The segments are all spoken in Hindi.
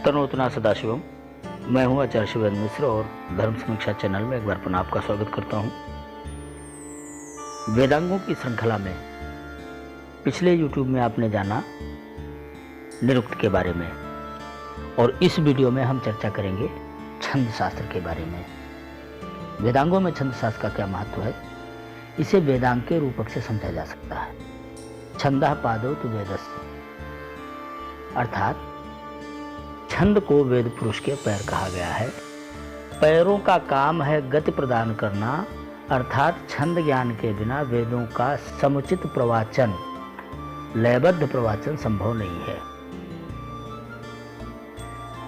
तनोतना सदाशिवम। मैं हूं आचार्य शिवेंद्र मिश्र और धर्म समीक्षा चैनल में एक बार पुनः आपका स्वागत करता हूं। वेदांगों की श्रृंखला में पिछले YouTube में आपने जाना निरुक्त के बारे में, और इस वीडियो में हम चर्चा करेंगे छंद शास्त्र के बारे में। वेदांगों में छंद शास्त्र का क्या महत्व है, इसे वेदांग के रूपक से समझा जा सकता है। छंदः पादौ तु वेदस्य, अर्थात छंद को वेद पुरुष के पैर कहा गया है। पैरों का काम है गति प्रदान करना, अर्थात छंद ज्ञान के बिना वेदों का समुचित प्रवाचन, लयबद्ध प्रवाचन संभव नहीं है।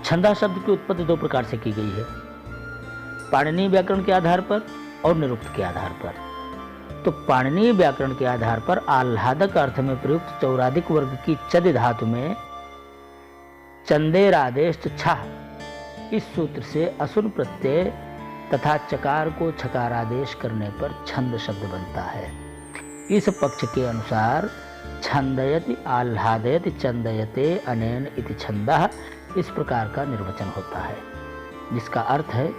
छंदा शब्द की उत्पत्ति दो प्रकार से की गई है, पाणिनीय व्याकरण के आधार पर और निरुक्त के आधार पर। तो पाणिनीय व्याकरण के आधार पर आह्लादक अर्थ में प्रयुक्त चौरादिक वर्ग की चद धातु में चंदेरादेश छह, इस सूत्र से असुन प्रत्यय तथा चकार को छकारादेश करने पर छंद शब्द बनता है। इस पक्ष के अनुसार छंदयति आह्लादयति चंदयते अनेन इति छंदः, इस प्रकार का निर्वचन होता है, जिसका अर्थ है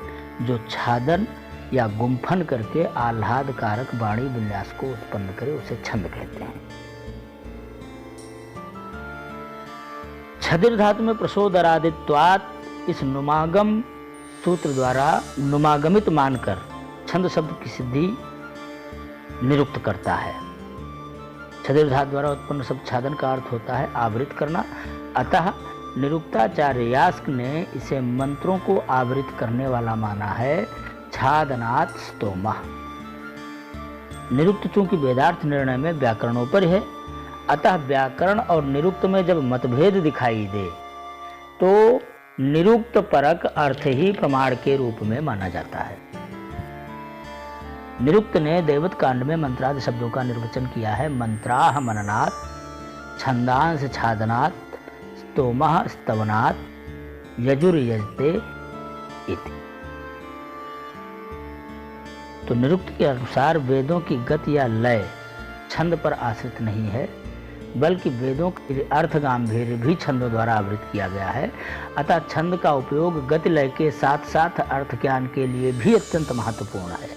जो छादन या गुम्फन करके आह्लाद कारक वाणी विन्यास को उत्पन्न करे उसे छंद कहते हैं। छदिर धातु में प्रसोदरादित्वात्, इस नुमागम सूत्र द्वारा नुमागमित मानकर छंद शब्द की सिद्धि निरुक्त करता है। छदिर धातु द्वारा उत्पन्न शब्द छादन का अर्थ होता है आवृत करना, अतः निरुक्ताचार्य यास्क ने इसे मंत्रों को आवृत करने वाला माना है। छादनात् स्तोमः। निरुक्त चूंकि वेदार्थ निर्णय में व्याकरणोपरि है, अतः व्याकरण और निरुक्त में जब मतभेद दिखाई दे तो निरुक्त परक अर्थ ही प्रमाण के रूप में माना जाता है। निरुक्त ने दैवत कांड में मंत्रादि शब्दों का निर्वचन किया है। मंत्राह मननात्, छंदांश छादनात्, स्तोमः स्तवनात्, यजुर्यजते इति। तो निरुक्त के अनुसार वेदों की गति या लय छंद पर आश्रित नहीं है, बल्कि वेदों के अर्थ गांभीर्य भी छंदों द्वारा आवृत किया गया है। अतः छंद का उपयोग गति लय के साथ साथ अर्थ ज्ञान के लिए भी अत्यंत महत्वपूर्ण है।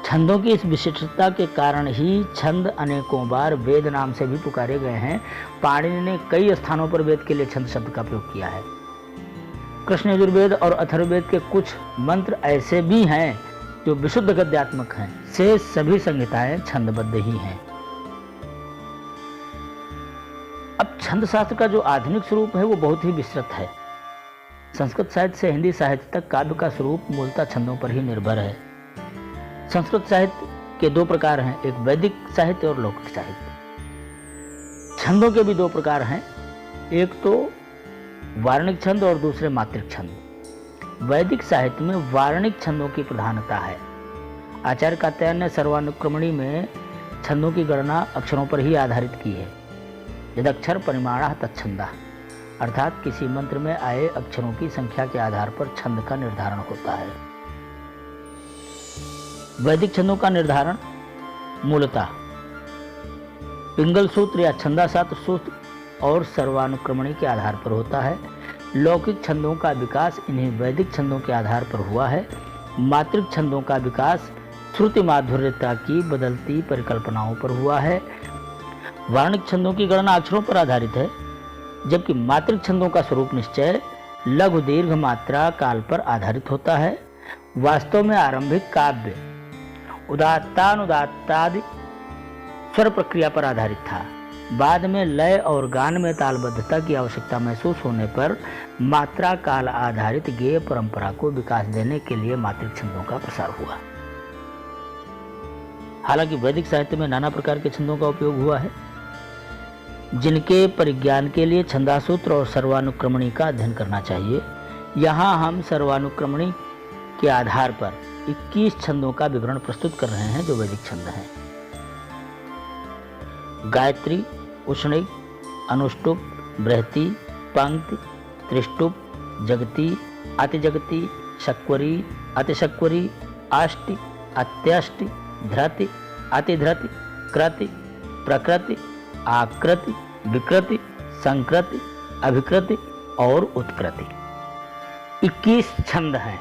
छंदों की इस विशिष्टता के कारण ही छंद अनेकों बार वेद नाम से भी पुकारे गए हैं। पाणिनि ने कई स्थानों पर वेद के लिए छंद शब्द का प्रयोग किया है। कृष्ण यजुर्वेद और अथर्ववेद के कुछ मंत्र ऐसे भी हैं जो विशुद्ध गद्यात्मक हैं, से सभी संहिताएं छंदबद्ध ही हैं। अब छंद शास्त्र का जो आधुनिक स्वरूप है वो बहुत ही विस्तृत है। संस्कृत साहित्य से हिंदी साहित्य तक काव्य का स्वरूप मूलतः छंदों पर ही निर्भर है। संस्कृत साहित्य के दो प्रकार हैं, एक वैदिक साहित्य और लौकिक साहित्य। छंदों के भी दो प्रकार हैं, एक तो वार्णिक छंद और दूसरे मात्रिक छंद। वैदिक साहित्य में वार्णिक छंदों की प्रधानता है। आचार्य कात्यायन ने सर्वानुक्रमणी में छंदों की गणना अक्षरों पर ही आधारित की है। यदक्षर परिमाणः तच्छंदः, अर्थात किसी मंत्र में आए अक्षरों की संख्या के आधार पर छंद का निर्धारण होता है। वैदिक छंदों का निर्धारण मूलतः पिंगल सूत्र या छंदाशास्त्र सूत्र और सर्वानुक्रमणी के आधार पर होता है। लौकिक छंदों का विकास इन्हीं वैदिक छंदों के आधार पर हुआ है। मात्रिक छंदों का विकास श्रुति माधुर्यता की बदलती परिकल्पनाओं पर हुआ है। वार्णिक छंदों की गणना अक्षरों पर आधारित है, जबकि मात्रिक छंदों का स्वरूप निश्चय लघु दीर्घ मात्रा काल पर आधारित होता है। वास्तव में आरंभिक काव्य उदात्तानुदात्तादि स्वर प्रक्रिया पर आधारित था। बाद में लय और गान में तालबद्धता की आवश्यकता महसूस होने पर मात्रा काल आधारित गेय परंपरा को विकास देने के लिए मात्रिक छंदों का प्रसार हुआ। हालांकि वैदिक साहित्य में नाना प्रकार के छंदों का उपयोग हुआ है, जिनके परिज्ञान के लिए छंदासूत्र और सर्वानुक्रमणी का अध्ययन करना चाहिए। यहाँ हम सर्वानुक्रमणी के आधार पर 21 छंदों का विवरण प्रस्तुत कर रहे हैं जो वैदिक छंद हैं। गायत्री, उष्णिक, अनुष्टुप, बृहति, पंक्ति, त्रिष्टुप, जगती, अतिजगती, शक्वरी, अतिशक्वरी, अष्टि, अत्यष्टि, धृति, अतिधृति, कृति, प्रकृति, आकृति, विकृति, संकृति, अभिकृति और उत्कृति। 21 छंद हैं।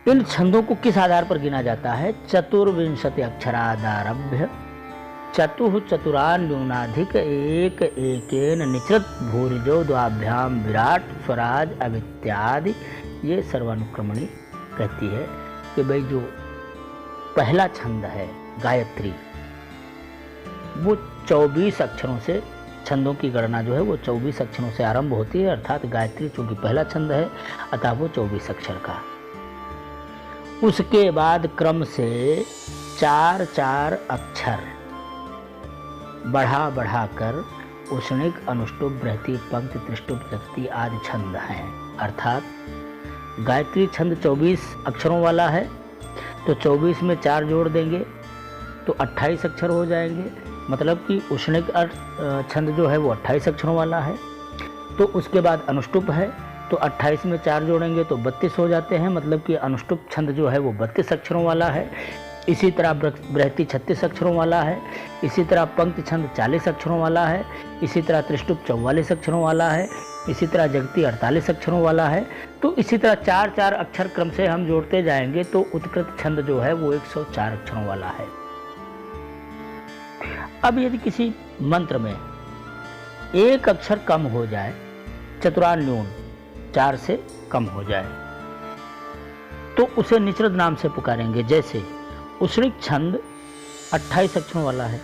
इन छंदों को किस आधार पर गिना जाता है? चतुर्विंशति अक्षरादारभ्य चतुः चतुरान्यूनाधिक एक एकेन निचृत भूरिजो द्वाभ्याम विराट स्वराज अवित्यादि। ये सर्वानुक्रमणी कहती है कि भाई जो पहला छंद है गायत्री, वो 24 अक्षरों से, छंदों की गणना जो है वो 24 अक्षरों से आरंभ होती है, अर्थात गायत्री चूंकि पहला छंद है अतः वो 24 अक्षर का। उसके बाद क्रम से 4-4 अक्षर बढ़ा बढ़ाकर उष्णिक, अनुष्टुप, बृहति, पंक्ति, त्रिष्टुप, व्यक्ति आदि छंद हैं। अर्थात गायत्री छंद 24 अक्षरों वाला है, तो 24 में 4 जोड़ देंगे तो 28 अक्षर हो जाएंगे। मतलब कि उष्णिक छंद जो है वो 28 अक्षरों वाला है। तो उसके बाद अनुष्टुप है, तो 28 में 4 जोड़ेंगे तो 32 हो जाते हैं। मतलब कि अनुष्टुप छंद जो है वो 32 अक्षरों वाला है। इसी तरह बृहति 36 अक्षरों वाला है। इसी तरह पंक्ति छंद 40 अक्षरों वाला है। इसी तरह त्रिष्टुप 44 अक्षरों वाला है। इसी तरह जगती 48 अक्षरों वाला है। तो इसी तरह 4-4 अक्षर क्रम से हम जोड़ते जाएंगे तो उत्कृत छंद जो है वो 104 अक्षरों वाला है। अब यदि किसी मंत्र में एक अक्षर कम हो जाए, चतुरान्यून 4 से कम हो जाए, तो उसे निचृत नाम से पुकारेंगे। जैसे उष्णिक छंद 28 अक्षरों वाला है,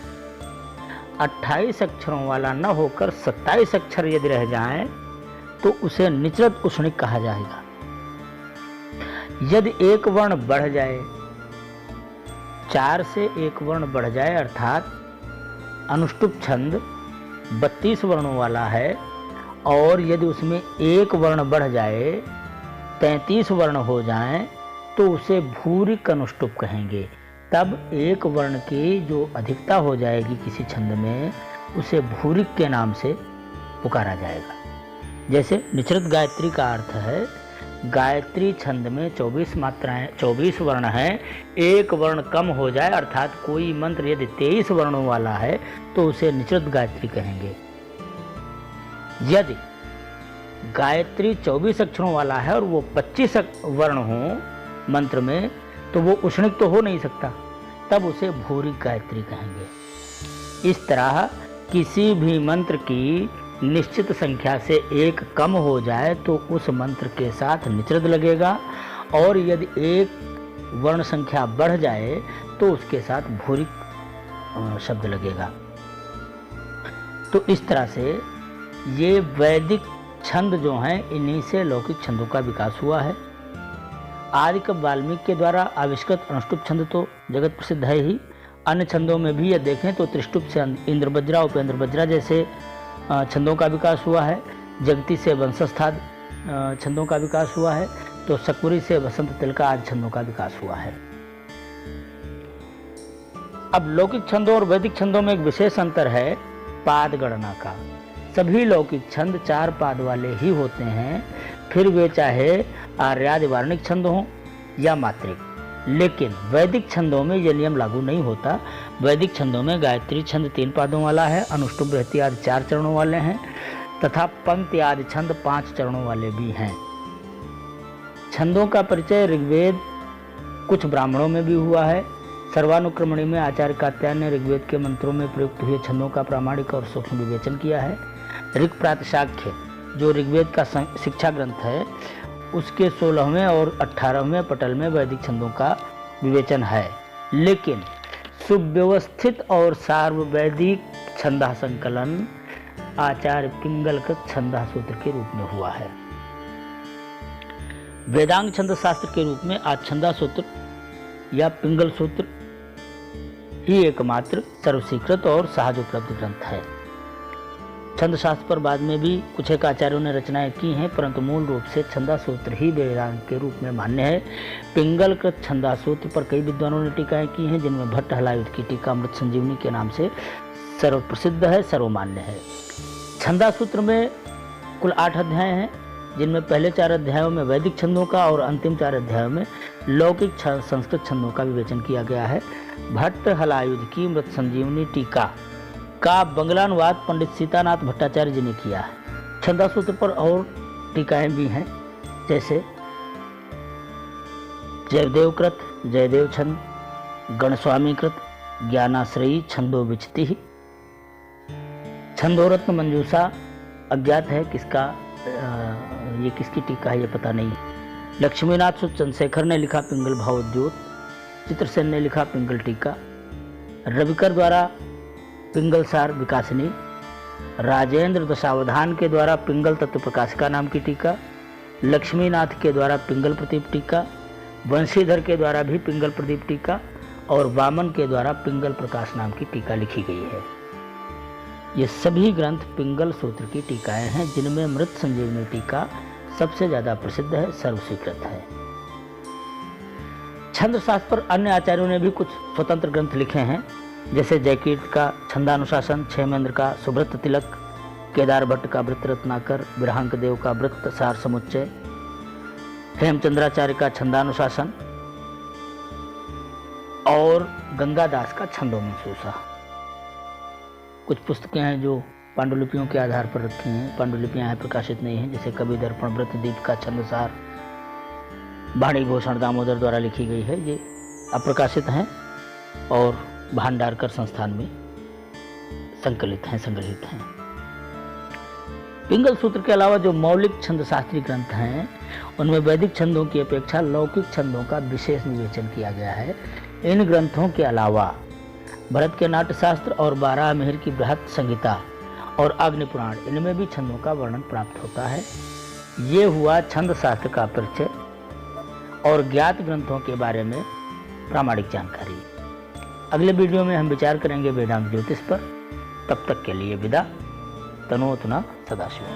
28 अक्षरों वाला न होकर 27 अक्षर यदि रह जाएं तो उसे निचृत उष्णिक कहा जाएगा। यदि एक वर्ण बढ़ जाए, 4 से एक वर्ण बढ़ जाए, अर्थात अनुष्टुप छंद 32 वर्णों वाला है और यदि उसमें एक वर्ण बढ़ जाए, 33 वर्ण हो जाएं, तो उसे भूरिक अनुष्टुप कहेंगे। तब एक वर्ण की जो अधिकता हो जाएगी किसी छंद में, उसे भूरिक के नाम से पुकारा जाएगा। जैसे निचृत गायत्री का अर्थ है, गायत्री छंद में 24 मात्राएं, 24 वर्ण हैं, एक वर्ण कम हो जाए, अर्थात कोई मंत्र यदि 23 वर्णों वाला है तो उसे निचृत गायत्री कहेंगे। यदि गायत्री 24 अक्षरों वाला है और वो 25 वर्ण हो मंत्र में, तो वो उष्णिक तो हो नहीं सकता, तब उसे भूरिक गायत्री कहेंगे। इस तरह किसी भी मंत्र की निश्चित संख्या से एक कम हो जाए तो उस मंत्र के साथ निचृत लगेगा, और यदि एक वर्ण संख्या बढ़ जाए तो उसके साथ भूरिक शब्द लगेगा। तो इस तरह से ये वैदिक छंद जो हैं, इन्हीं से लौकिक छंदों का विकास हुआ है। आदिकवि वाल्मीकि के द्वारा आविष्कृत अनुष्टुप छंद तो जगत प्रसिद्ध है ही। अन्य छंदों में भी यदि देखें तो त्रिष्टुप से इंद्रवज्रा, उपेंद्र वज्रा जैसे छंदों का विकास हुआ है। जगती से वंशस्थाद छंदों का विकास हुआ है। तो सकुरी से वसंत तिलका आदि छंदों का विकास हुआ है। अब लौकिक छंदों और वैदिक छंदों में एक विशेष अंतर है पाद गणना का। सभी लौकिक छंद 4 पाद वाले ही होते हैं, फिर वे चाहे आर्यादि वार्णिक छंद हों या मात्रिक। लेकिन वैदिक छंदों में यह नियम लागू नहीं होता। वैदिक छंदों में गायत्री छंद 3 पादों वाला है, अनुष्टुप, बृहति आदि 4 चरणों वाले हैं तथा पंक्ति आदि छंद 5 चरणों वाले भी हैं। छंदों का परिचय ऋग्वेद, कुछ ब्राह्मणों में भी हुआ है। सर्वानुक्रमणी में आचार्य कात्यायन ने ऋग्वेद के मंत्रों में प्रयुक्त हुए छंदों का प्रामाणिक और सूक्ष्म विवेचन किया है। ऋग प्रातशाख्य जो ऋग्वेद का शिक्षा ग्रंथ है, उसके 16वें और 18वें पटल में वैदिक छंदों का विवेचन है। लेकिन सुव्यवस्थित और सार्ववैदिक छंदा संकलन आचार्य पिंगलकृत छंदा सूत्र के रूप में हुआ है। वेदांग छंद शास्त्र के रूप में आज छंदा सूत्र या पिंगल सूत्र ही एकमात्र सर्वस्वीकृत और सहज उपलब्ध ग्रंथ है। छंद शास्त्र पर बाद में भी कुछ एक आचार्यों ने रचनाएं की हैं, परंतु मूल रूप से छंदा सूत्र ही वेदांग के रूप में मान्य है। पिंगलकृत छंदा सूत्र पर कई विद्वानों ने टीकाएं की हैं, जिनमें भट्ट हलायुध की टीका अमृत संजीवनी के नाम से सर्वप्रसिद्ध है, सर्वमान्य है। छंदा सूत्र में कुल 8 अध्याय हैं, जिनमें पहले 4 अध्यायों में वैदिक छंदों का और अंतिम 4 अध्यायों में लौकिक संस्कृत छंदों का विवेचन किया गया है। भट्ट हलायुध की अमृत संजीवनी टीका का बंगला अनुवाद पंडित सीतानाथ भट्टाचार्य जी ने किया है। छंदा सूत्र पर और टीकाएं भी हैं, जैसे जयदेव कृत, जयदेव छंद, गणस्वामी कृत, ज्ञानाश्रयी छंदो विचति। छंदोरत्न मंजूषा अज्ञात है किसका, ये किसकी टीका है ये पता नहीं। लक्ष्मीनाथ सुत चंद्रशेखर ने लिखा पिंगल भावोद्योत, चित्रसेन ने लिखा पिंगल टीका, रविकर द्वारा पिंगल सार विकासनी, राजेंद्र दशावधान के द्वारा पिंगल तत्व प्रकाशिका नाम की टीका, लक्ष्मीनाथ के द्वारा पिंगल प्रदीप टीका, वंशीधर के द्वारा भी पिंगल प्रदीप टीका और वामन के द्वारा पिंगल प्रकाश नाम की टीका लिखी गई है। ये सभी ग्रंथ पिंगल सूत्र की टीकाएं हैं, जिनमें मृत संजीवनी टीका सबसे ज्यादा प्रसिद्ध है, सर्वस्वीकृत है। छंद शास्त्र पर अन्य आचार्यों ने भी कुछ स्वतंत्र ग्रंथ लिखे हैं, जैसे जयकीर्त का छंदानुशासन, क्षेमेंद्र का सुब्रत तिलक, केदार भट्ट का वृत्त रत्नाकर, विरहांक देव का वृत्त सार समुच्चय, हेमचंद्राचार्य का छंदानुशासन और गंगादास का छंदो मंसूसा। कुछ पुस्तकें हैं जो पांडुलिपियों के आधार पर रखी हैं, पांडुलिपियां यहाँ प्रकाशित नहीं हैं, जैसे कवि दर्पण व्रतदीप का छंदसार वाणी भूषण दामोदर द्वारा लिखी गई है, ये अप्रकाशित हैं और भांडारकर संस्थान में संकलित हैं, संग्रहित हैं। पिंगल सूत्र के अलावा जो मौलिक छंद शास्त्रीय ग्रंथ हैं, उनमें वैदिक छंदों की अपेक्षा लौकिक छंदों का विशेष विवेचन किया गया है। इन ग्रंथों के अलावा भरत के नाट्यशास्त्र और बारहमेहर की बृहत संहिता और अग्नि पुराण, इनमें भी छंदों का वर्णन प्राप्त होता है। ये हुआ छंद शास्त्र का परिचय और ज्ञात ग्रंथों के बारे में प्रामाणिक जानकारी। अगले वीडियो में हम विचार करेंगे वेदांत ज्योतिष पर। तब तक के लिए विदा। तनोतना सदाशिव।